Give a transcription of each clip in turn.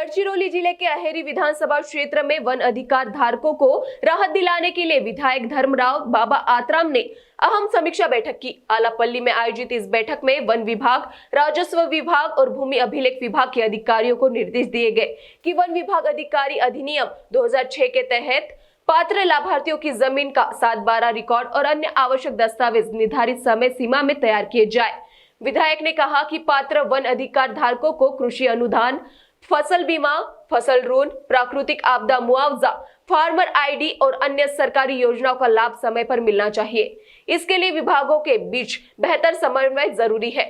गढ़चिरौली जिले के अहेरी विधानसभा क्षेत्र में वन अधिकार धारकों को राहत दिलाने के लिए विधायक धर्मराव बाबा आत्राम ने अहम समीक्षा बैठक की। आलापल्ली में आयोजित इस बैठक में वन विभाग, राजस्व विभाग और भूमि अभिलेख विभाग के अधिकारियों को निर्देश दिए गए कि वन विभाग अधिकारी अधिनियम 2006 के तहत पात्र लाभार्थियों की जमीन का 7/12 रिकॉर्ड और अन्य आवश्यक दस्तावेज निर्धारित समय सीमा में तैयार किए जाए। विधायक ने कहा कि पात्र वन अधिकार धारकों को कृषि अनुदान, फसल बीमा, फसल ऋण, प्राकृतिक आपदा मुआवजा, फार्मर आईडी और अन्य सरकारी योजनाओं का लाभ समय पर मिलना चाहिए। इसके लिए विभागों के बीच बेहतर समन्वय जरूरी है।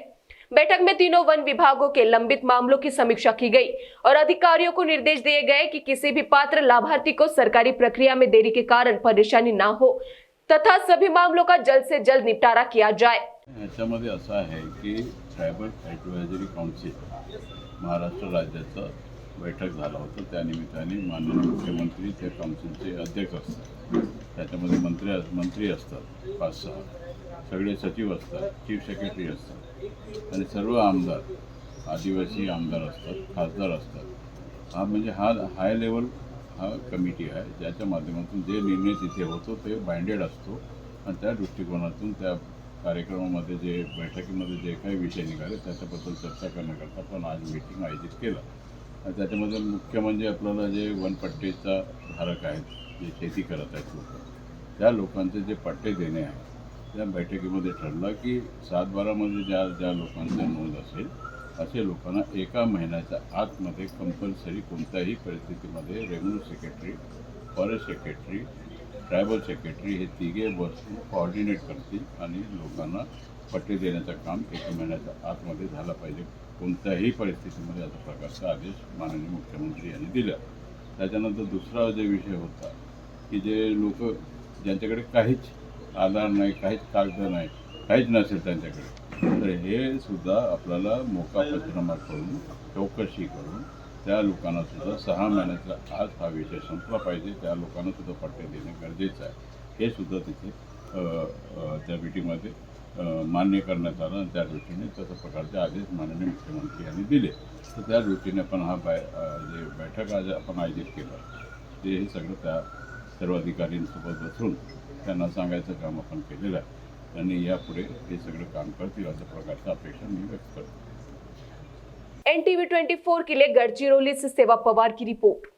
बैठक में तीनों वन विभागों के लंबित मामलों की समीक्षा की गई और अधिकारियों को निर्देश दिए गए कि किसी भी पात्र लाभार्थी को सरकारी प्रक्रिया में देरी के कारण परेशानी ना हो तथा सभी मामलों का जल्द से जल्द निपटारा किया जाए। याच्यामध्ये असं आहे की ट्रायबल ॲडव्हायझरी काउन्सिल महाराष्ट्र राज्याचा बैठक झाला होता। त्यानिमित्ताने माननीय मुख्यमंत्री त्या काउन्सिलचे अध्यक्ष असतात। त्याच्यामध्ये मंत्री असतात 5-6, सगळे सचिव असतात, चीफ सेक्रेटरी असतात आणि सर्व आमदार, आदिवासी आमदार असतात, खासदार असतात। हा म्हणजे हाय लेवल कमिटी आहे ज्याच्या माध्यमातून जे निर्णय तिथे होतो ते बाइंडेड असतो आणि त्या दृष्टिकोनातून त्या कार्यक्रमामध्ये जे बैठकीमध्ये जे काही विषय निघाले त्याच्याबद्दल चर्चा करण्याकरता आपण आज मीटिंग आयोजित केलं। आणि त्याच्यामध्ये मुख्य म्हणजे आपल्याला जे वनपट्टेचा धारक आहेत, जे शेती करत आहेत लोक, त्या लोकांचे जे पट्टे देणे आहे त्या बैठकीमध्ये ठरलं की 7/12मध्ये ज्या लोकांचा नोंद असेल असे लोकांना एका महिन्याच्या आतमध्ये कंपल्सरी कोणत्याही परिस्थितीमध्ये revenue secretary, forest secretary, tribal secretary हे तिघे बसून कोऑर्डिनेट करतील आणि लोकांना पट्टे देण्याचं काम एका महिन्याच्या आतमध्ये झालं पाहिजे। कोणत्याही परिस्थितीमध्ये अशा प्रकारचा आदेश माननीय मुख्यमंत्री यांनी दिला। त्याच्यानंतर दुसरा जे विषय होता की जे लोक ज्यांच्याकडे काहीच आधार नाही, काहीच कागद नाही, काहीच नसेल त्यांच्याकडे, तर हे सुद्धा आपल्याला मोका पंचनामा करून चौकशी करून त्या लोकांना सुद्धा 6 महिन्याच्या आत हा विषय संपला पाहिजे। त्या लोकांना सुद्धा पट्टे देणे गरजेचं आहे। हे सुद्धा तिथे त्या मीटिंगमध्ये मान्य करण्यात आलं आणि त्या दृष्टीने तशा प्रकारचे आदेश माननीय मुख्यमंत्री यांनी दिले। तर त्या दृष्टीने आपण जे बैठक आज आपण आयोजित केलं ते हे सगळं त्या सर्व अधिकाऱ्यांसोबत बसून त्यांना सांगायचं काम आपण केलेलं आहे आणि यापुढे हे सगळं काम करतील अशा प्रकारची अपेक्षा मी व्यक्त करतो। NTV 24 के लिए गढ़चिरौली से सेवा पवार की रिपोर्ट।